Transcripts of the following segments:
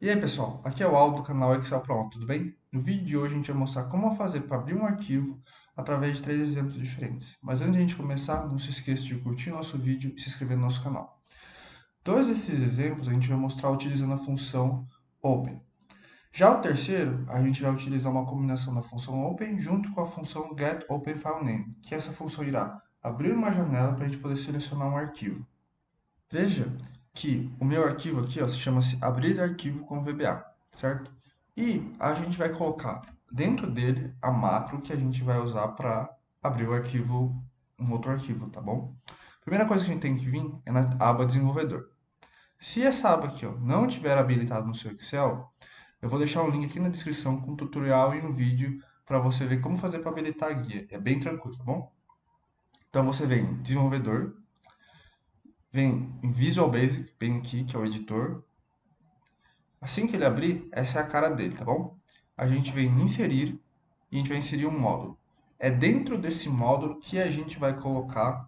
E aí, pessoal, aqui é o Aldo do canal Excel Pronto, tudo bem? No vídeo de hoje a gente vai mostrar como fazer para abrir um arquivo através de três exemplos diferentes. Mas antes de a gente começar, não se esqueça de curtir nosso vídeo e se inscrever no nosso canal. Dois desses exemplos a gente vai mostrar utilizando a função Open. Já o terceiro, a gente vai utilizar uma combinação da função Open junto com a função getOpenFileName, que essa função irá abrir uma janela para a gente poder selecionar um arquivo. Veja que o meu arquivo aqui, ó, chama-se abrir arquivo com VBA, certo? E a gente vai colocar dentro dele a macro que a gente vai usar para abrir o arquivo, um outro arquivo, tá bom? Primeira coisa que a gente tem que vir é na aba desenvolvedor. Se essa aba aqui, ó, não estiver habilitada no seu Excel, eu vou deixar um link aqui na descrição com um tutorial e um vídeo para você ver como fazer para habilitar a guia. É bem tranquilo, tá bom? Então você vem em desenvolvedor, vem em Visual Basic, bem aqui, que é o editor. Assim que ele abrir, essa é a cara dele, tá bom? A gente vem em inserir e a gente vai inserir um módulo. É dentro desse módulo que a gente vai colocar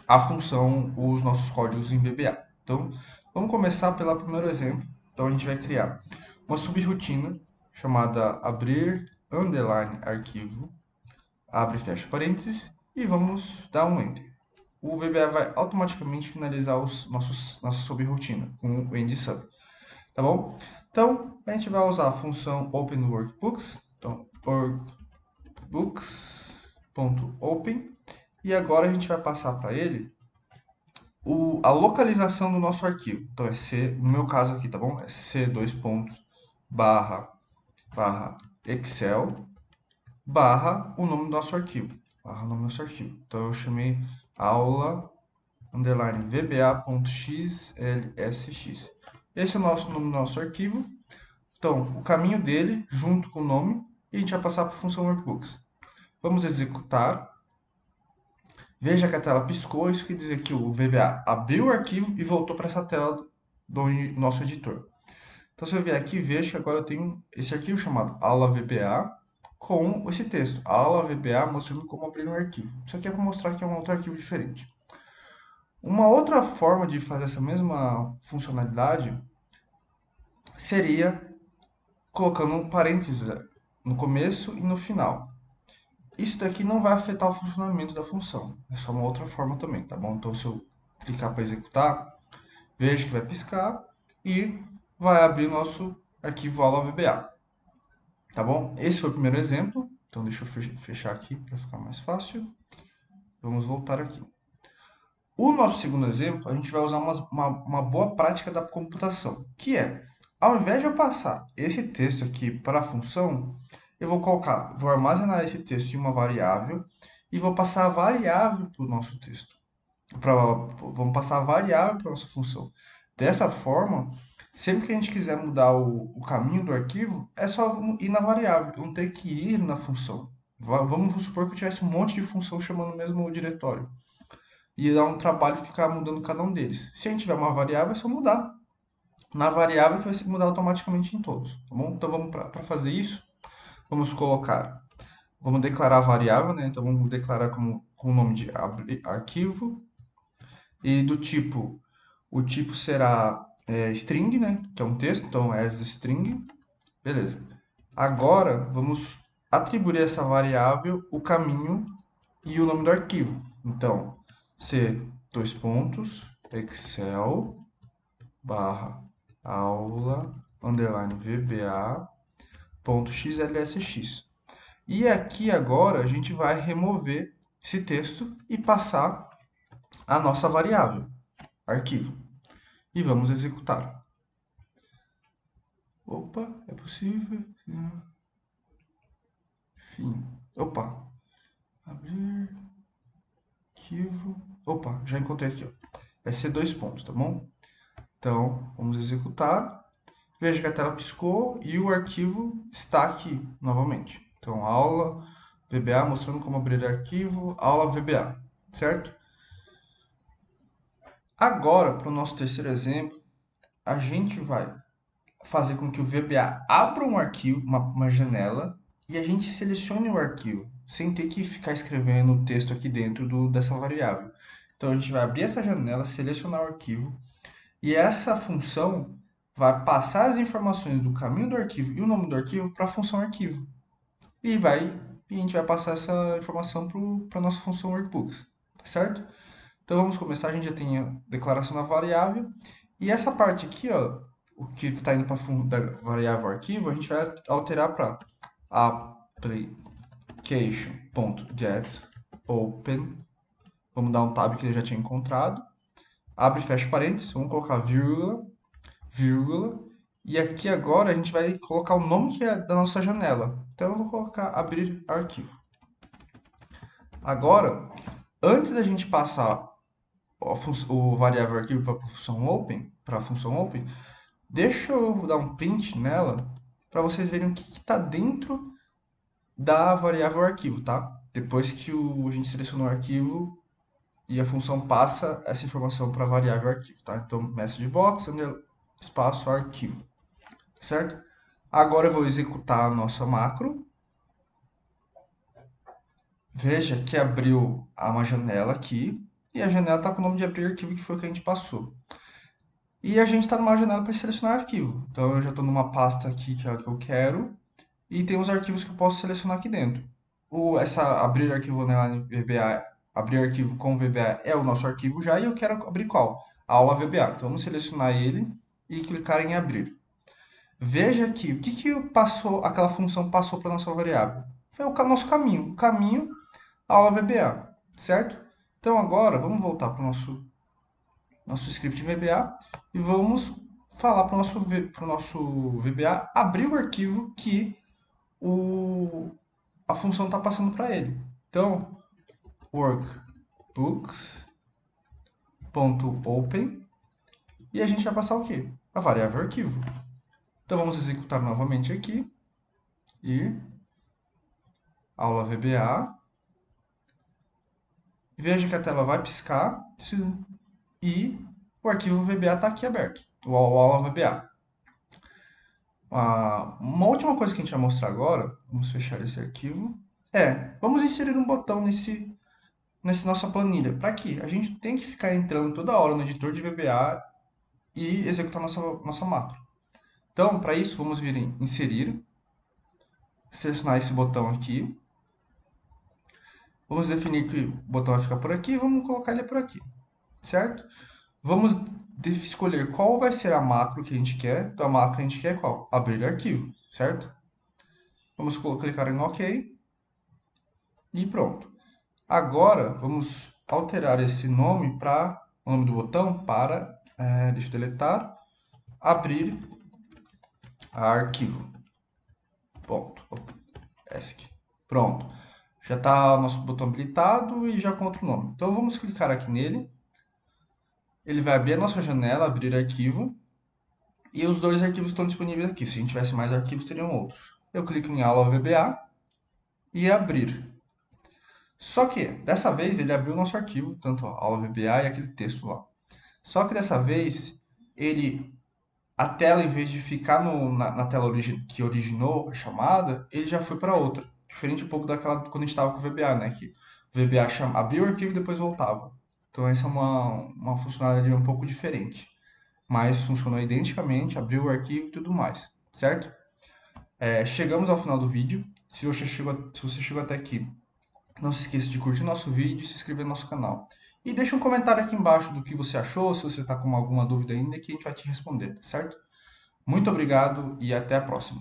a função, os nossos códigos em VBA. Então, vamos começar pelo primeiro exemplo. Então, a gente vai criar uma subrotina chamada abrir underline arquivo, abre e fecha parênteses, e vamos dar um enter. O VBA vai automaticamente finalizar nossa subrotina com o end sub. Tá bom? Então, a gente vai usar a função openWorkbooks. Então, workbooks.open. E agora a gente vai passar para ele a localização do nosso arquivo. Então, é C, no meu caso aqui, tá bom? É C dois pontos barra barra Excel barra o nome do nosso arquivo. Barra o nome do nosso arquivo. Então, eu chamei aula underline vba.xlsx. Esse é o nosso nome do nosso arquivo. Então, o caminho dele, junto com o nome, e a gente vai passar para a função workbooks. Vamos executar. Veja que a tela piscou, isso quer dizer que o VBA abriu o arquivo e voltou para essa tela do nosso editor. Então, se eu vier aqui, vejo que agora eu tenho esse arquivo chamado aula VBA com esse texto, aula VBA mostrando como abrir um arquivo. Isso aqui é para mostrar que é um outro arquivo diferente. Uma outra forma de fazer essa mesma funcionalidade seria colocando um parênteses no começo e no final. Isso daqui não vai afetar o funcionamento da função. É só uma outra forma também, tá bom? Então, se eu clicar para executar, veja que vai piscar e vai abrir nosso arquivo aula VBA. Tá bom? Esse foi o primeiro exemplo. Então, deixa eu fechar aqui para ficar mais fácil. Vamos voltar aqui. O nosso segundo exemplo, a gente vai usar uma boa prática da computação, que é, ao invés de eu passar esse texto aqui para a função, eu vou armazenar esse texto em uma variável e vou passar a variável para o nosso texto. Vamos passar a variável para a nossa função. Dessa forma, sempre que a gente quiser mudar o caminho do arquivo, é só ir na variável, não ter que ir na função. Vamos supor que eu tivesse um monte de função chamando o mesmo diretório. E dá um trabalho ficar mudando cada um deles. Se a gente tiver uma variável, é só mudar na variável que vai se mudar automaticamente em todos, tá bom? Então vamos para fazer isso, vamos colocar, vamos declarar a variável, né? Então vamos declarar com o nome de arquivo e do tipo, o tipo será string, né? Que é um texto, então as string, beleza. Agora vamos atribuir a essa variável o caminho e o nome do arquivo. Então, C, dois pontos, Excel, barra, aula, underline, VBA, ponto XLSX. E aqui agora a gente vai remover esse texto e passar a nossa variável, arquivo. E vamos executar. Opa, é possível. Fim. Opa. Abrir. Arquivo. Opa, já encontrei aqui, ó. Vai ser dois pontos, tá bom? Então, vamos executar. Veja que a tela piscou e o arquivo está aqui novamente. Então, aula VBA mostrando como abrir arquivo, aula VBA, certo? Agora, para o nosso terceiro exemplo, a gente vai fazer com que o VBA abra um arquivo, uma janela, e a gente selecione o arquivo, sem ter que ficar escrevendo o texto aqui dentro dessa variável. Então, a gente vai abrir essa janela, selecionar o arquivo, e essa função vai passar as informações do caminho do arquivo e o nome do arquivo para a função arquivo. E a gente vai passar essa informação para a nossa função workbooks, certo? Então vamos começar, a gente já tem a declaração da variável, e essa parte aqui, ó, o que está indo para da variável arquivo, a gente vai alterar para application.getOpen, vamos dar um tab que ele já tinha encontrado, abre e fecha parênteses, vamos colocar vírgula, vírgula, e aqui agora a gente vai colocar o nome que é da nossa janela. Então eu vou colocar abrir arquivo. Agora, antes da gente passar o variável arquivo para a função open, deixa eu dar um print nela para vocês verem o que está dentro da variável arquivo, tá? Depois que a gente selecionou o arquivo e a função passa essa informação para a variável arquivo, tá? Então, message box, espaço, arquivo, certo? Agora eu vou executar a nossa macro. Veja que abriu uma janela aqui, e a janela está com o nome de abrir arquivo, que foi o que a gente passou. E a gente está numa janela para selecionar arquivo. Então eu já estou numa pasta aqui que é a que eu quero, e tem os arquivos que eu posso selecionar aqui dentro. Essa abrir arquivo na VBA, abrir arquivo com VBA é o nosso arquivo já, e eu quero abrir qual? A aula VBA. Então vamos selecionar ele e clicar em abrir. Veja aqui, o que que passou, aquela função passou para a nossa variável? Foi o nosso caminho, o caminho à aula VBA, certo? Então agora vamos voltar para o nosso script VBA e vamos falar para o nosso VBA abrir o arquivo que a função está passando para ele. Então, workbooks.open, e a gente vai passar o quê? A variável arquivo. Então vamos executar novamente aqui e aula VBA. Veja que a tela vai piscar e o arquivo VBA está aqui aberto, o aula VBA. Uma última coisa que a gente vai mostrar agora, vamos fechar esse arquivo, vamos inserir um botão nessa nossa planilha. Para quê? A gente tem que ficar entrando toda hora no editor de VBA e executar nossa macro. Então, para isso, vamos vir em inserir, selecionar esse botão aqui, vamos definir que o botão vai ficar por aqui, vamos colocar ele por aqui, certo? Vamos escolher qual vai ser a macro que a gente quer. Então, a macro que a gente quer é qual? Abrir arquivo, certo? Vamos clicar em OK e pronto. Agora, vamos alterar esse nome para o nome do botão para, deixa eu deletar, abrir arquivo. Ponto. ESC. Pronto. Já está o nosso botão habilitado e já com outro nome. Então, vamos clicar aqui nele. Ele vai abrir a nossa janela, abrir arquivo. E os dois arquivos estão disponíveis aqui. Se a gente tivesse mais arquivos, teriam outros. Eu clico em aula VBA e abrir. Só que, dessa vez, ele abriu o nosso arquivo, tanto a aula VBA e aquele texto lá. Só que dessa vez, a tela, em vez de ficar na tela que originou a chamada, ele já foi para outra. Diferente um pouco daquela quando a gente estava com o VBA, né? Que o VBA abria o arquivo e depois voltava. Então essa é uma funcionalidade um pouco diferente. Mas funcionou identicamente, abriu o arquivo e tudo mais, certo? Chegamos ao final do vídeo. Se você chegou até aqui, não se esqueça de curtir nosso vídeo e se inscrever no nosso canal. E deixa um comentário aqui embaixo do que você achou, se você está com alguma dúvida ainda, que a gente vai te responder, certo? Muito obrigado e até a próxima.